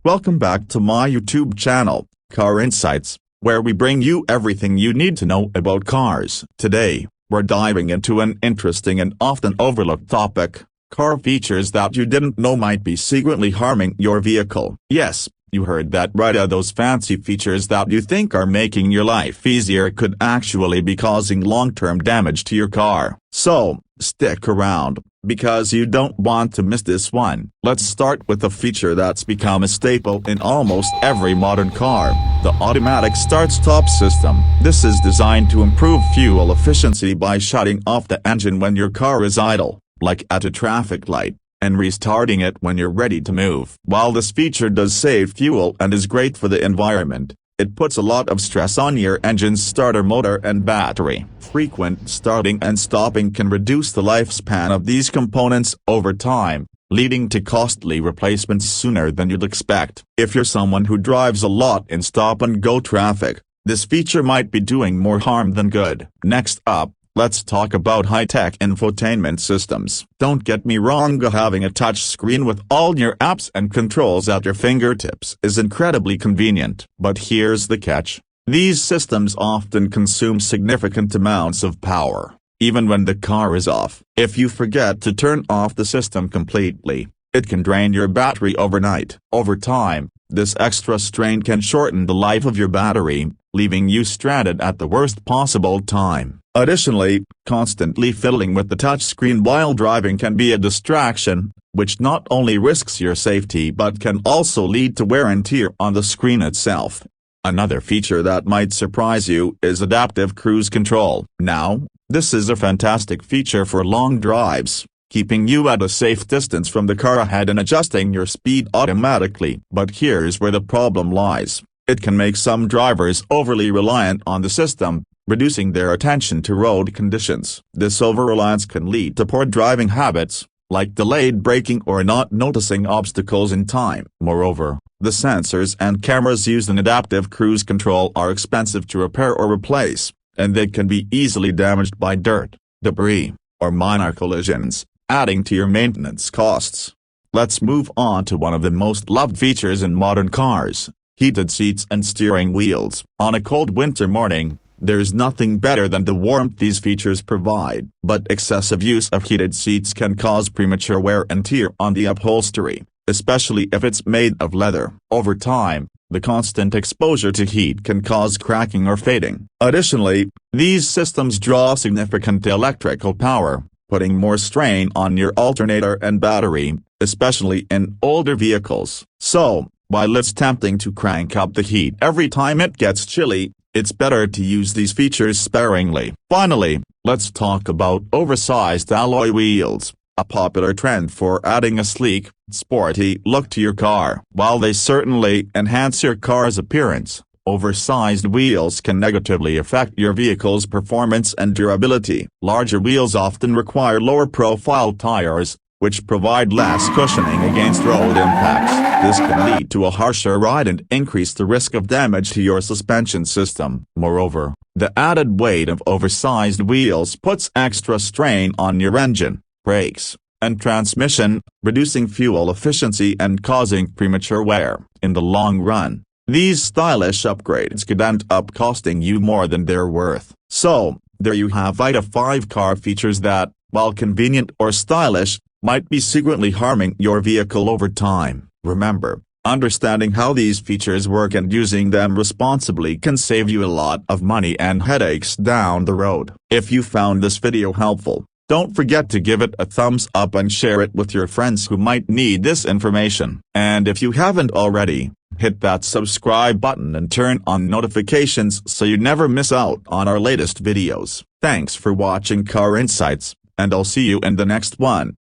Welcome back to my YouTube channel, Car Insights, where we bring you everything you need to know about cars. Today, we're diving into an interesting and often overlooked topic: car features that you didn't know might be secretly harming your vehicle. Yes, you heard that right. Those fancy features that you think are making your life easier could actually be causing long-term damage to your car. So, stick around, because you don't want to miss this one. Let's start with a feature that's become a staple in almost every modern car: the automatic start-stop system. This is designed to improve fuel efficiency by shutting off the engine when your car is idle, like at a traffic light, and restarting it when you're ready to move. While this feature does save fuel and is great for the environment, it puts a lot of stress on your engine's starter motor and battery. Frequent starting and stopping can reduce the lifespan of these components over time, leading to costly replacements sooner than you'd expect. If you're someone who drives a lot in stop-and-go traffic, this feature might be doing more harm than good. Next up, let's talk about high-tech infotainment systems. Don't get me wrong, having a touch screen with all your apps and controls at your fingertips is incredibly convenient. But here's the catch: these systems often consume significant amounts of power, even when the car is off. If you forget to turn off the system completely, it can drain your battery overnight. Over time, this extra strain can shorten the life of your battery, leaving you stranded at the worst possible time. Additionally, constantly fiddling with the touchscreen while driving can be a distraction, which not only risks your safety but can also lead to wear and tear on the screen itself. Another feature that might surprise you is adaptive cruise control. Now, this is a fantastic feature for long drives, keeping you at a safe distance from the car ahead and adjusting your speed automatically. But here's where the problem lies: it can make some drivers overly reliant on the system, reducing their attention to road conditions. This over-reliance can lead to poor driving habits, like delayed braking or not noticing obstacles in time. Moreover, the sensors and cameras used in adaptive cruise control are expensive to repair or replace, and they can be easily damaged by dirt, debris, or minor collisions, adding to your maintenance costs. Let's move on to one of the most loved features in modern cars: heated seats and steering wheels. On a cold winter morning, there's nothing better than the warmth these features provide. But excessive use of heated seats can cause premature wear and tear on the upholstery, especially if it's made of leather. Over time, the constant exposure to heat can cause cracking or fading. Additionally, these systems draw significant electrical power, putting more strain on your alternator and battery, especially in older vehicles. So, while it's tempting to crank up the heat every time it gets chilly, it's better to use these features sparingly. Finally, let's talk about oversized alloy wheels, a popular trend for adding a sleek, sporty look to your car. While they certainly enhance your car's appearance, oversized wheels can negatively affect your vehicle's performance and durability. Larger wheels often require lower-profile tires, which provide less cushioning against road impacts. This can lead to a harsher ride and increase the risk of damage to your suspension system. Moreover, the added weight of oversized wheels puts extra strain on your engine, brakes, and transmission, reducing fuel efficiency and causing premature wear. In the long run, these stylish upgrades could end up costing you more than they're worth. So, there you have it: 5 car features that, while convenient or stylish, might be secretly harming your vehicle over time. Remember, understanding how these features work and using them responsibly can save you a lot of money and headaches down the road. If you found this video helpful, don't forget to give it a thumbs up and share it with your friends who might need this information. And if you haven't already, hit that subscribe button and turn on notifications so you never miss out on our latest videos. Thanks for watching Car Insights, and I'll see you in the next one.